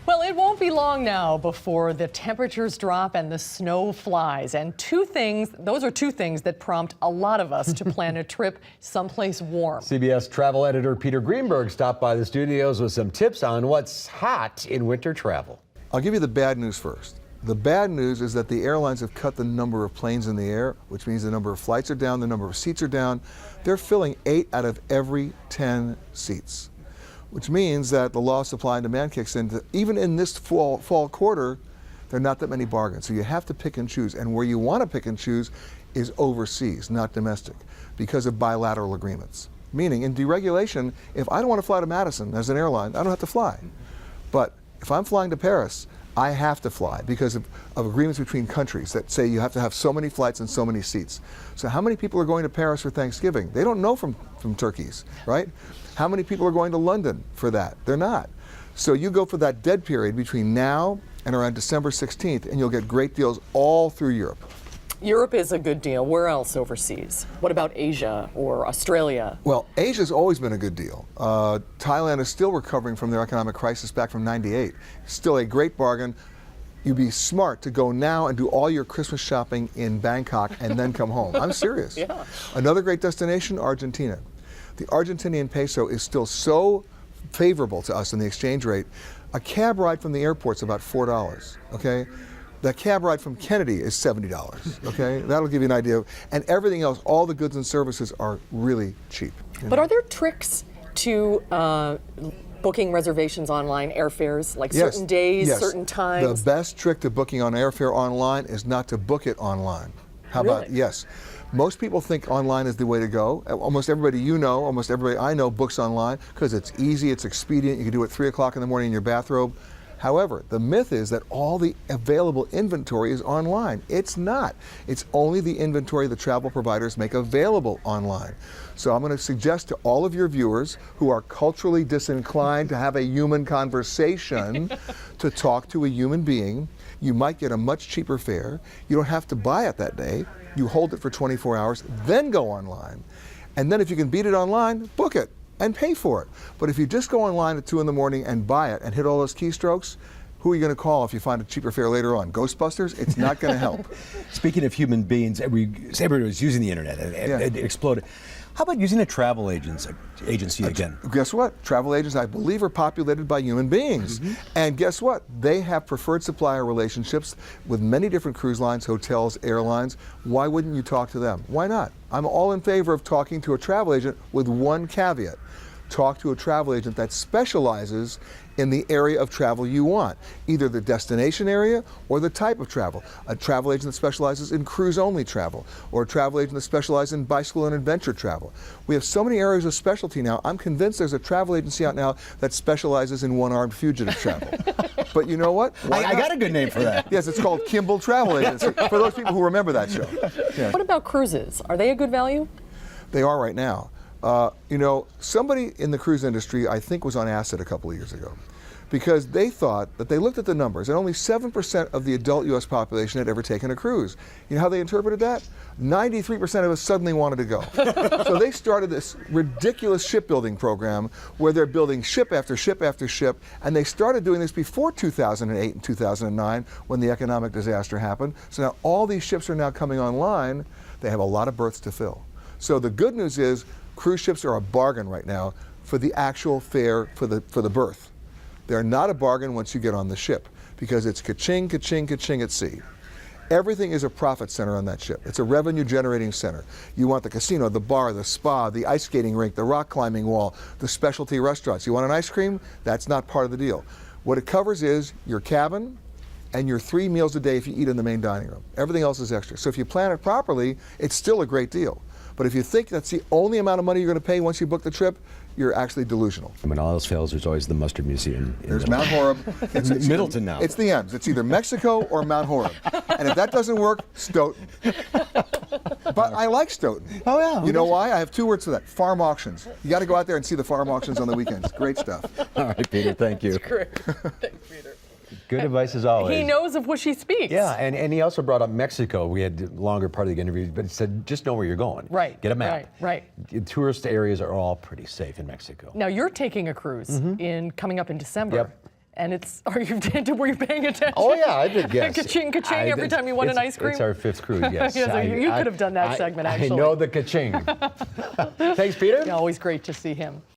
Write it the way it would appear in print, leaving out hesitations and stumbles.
Well, it won't be long now before the temperatures drop and the snow flies. And those are two things that prompt a lot of us to plan a trip someplace warm. CBS travel editor Peter Greenberg stopped by the studios with some tips on what's hot in winter travel. I'll give you the bad news first. The bad news is that the airlines have cut the number of planes in the air, which means the number of flights are down, the number of seats are down. They're filling 8 out of every 10 seats, which means that the law of supply and demand kicks in. Even in this fall quarter, there are not that many bargains. So you have to pick and choose. And where you want to pick and choose is overseas, not domestic, because of bilateral agreements. Meaning, in deregulation, if I don't want to fly to Madison as an airline, I don't have to fly. But if I'm flying to Paris, I have to fly because of agreements between countries that say you have to have so many flights and so many seats. So how many people are going to Paris for Thanksgiving? They don't know from turkeys, right? How many people are going to London for that? They're not. So you go for that dead period between now and around December 16th, and you'll get great deals all through Europe. Europe is a good deal. Where else overseas? What about Asia or Australia? Well, Asia's always been a good deal. Thailand is still recovering from their economic crisis back from '98. Still a great bargain. You'd be smart to go now and do all your Christmas shopping in Bangkok and then come home. I'm serious. Yeah. Another great destination, Argentina. The Argentinian peso is still so favorable to us in the exchange rate. A cab ride from the airport's about $4, okay? The cab ride from Kennedy is $70, okay? That'll give you an idea. And everything else, all the goods and services are really cheap. But are there tricks to booking reservations online, airfares, like certain days, certain times? The best trick to booking on airfare online is not to book it online. How about, yes. Most people think online is the way to go. Almost everybody you know, almost everybody I know books online because it's easy, it's expedient, you can do it 3 o'clock in the morning in your bathrobe. However, the myth is that all the available inventory is online. It's not. It's only the inventory the travel providers make available online. So I'm going to suggest to all of your viewers who are culturally disinclined to have a human conversation to talk to a human being. You might get a much cheaper fare. You don't have to buy it that day. You hold it for 24 hours, then go online. And then if you can beat it online, book it and pay for it. But if you just go online at 2 in the morning and buy it and hit all those keystrokes, who are you going to call if you find a cheaper fare later on? Ghostbusters? It's not going to help. Speaking of human beings, everybody was using the internet and it exploded. How about using a travel agency again? Guess what? Travel agents, I believe, are populated by human beings. And guess what? They have preferred supplier relationships with many different cruise lines, hotels, airlines. Why wouldn't you talk to them? Why not? I'm all in favor of talking to a travel agent with one caveat. Talk to a travel agent that specializes in the area of travel you want, either the destination area or the type of travel. A travel agent that specializes in cruise-only travel, or a travel agent that specializes in bicycle and adventure travel. We have so many areas of specialty now. I'm convinced there's a travel agency out now that specializes in one-armed fugitive travel. But you know what? I got a good name for that. Yes, it's called Kimball Travel Agency, for those people who remember that show. Yeah. What about cruises? Are they a good value? They are right now. You know, somebody in the cruise industry, I think, was on acid a couple of years ago because they thought that they looked at the numbers and only 7% of the adult U.S. population had ever taken a cruise. You know how they interpreted that? 93% of us suddenly wanted to go. So they started this ridiculous shipbuilding program where they're building ship after ship after ship, and they started doing this before 2008 and 2009 when the economic disaster happened. So now all these ships are now coming online. They have a lot of berths to fill. So the good news is cruise ships are a bargain right now for the actual fare for the berth. They're not a bargain once you get on the ship because it's ka-ching, ka-ching, ka-ching at sea. Everything is a profit center on that ship. It's a revenue generating center. You want the casino, the bar, the spa, the ice skating rink, the rock climbing wall, the specialty restaurants. You want an ice cream? That's not part of the deal. What it covers is your cabin and your 3 meals a day if you eat in the main dining room. Everything else is extra. So if you plan it properly, it's still a great deal. But if you think that's the only amount of money you're going to pay once you book the trip, you're actually delusional. When all else fails, there's always the Mustard Museum. There's Mount Horeb. It's Middleton now. It's the M's. It's either Mexico or Mount Horeb. And if that doesn't work, Stoughton. But I like Stoughton. Oh, yeah. You know why? I have 2 words for that. Farm auctions. You got to go out there and see the farm auctions on the weekends. Great stuff. All right, Peter, thank you. That's great. Thanks, Peter. Good advice as always. He knows of which he speaks. Yeah, and he also brought up Mexico. We had a longer part of the interview, but he said, just know where you're going. Right. Get a map. Right. Tourist areas are all pretty safe in Mexico. Now, you're taking a cruise coming up in December. Yep. And it's, were you paying attention? Oh yeah, I did guess. Ka-ching, ka-ching every time you won an ice cream? It's our 5th cruise, yes. Yeah, so you could have done that segment, actually. I know the ka-ching. Thanks, Peter. Always great to see him.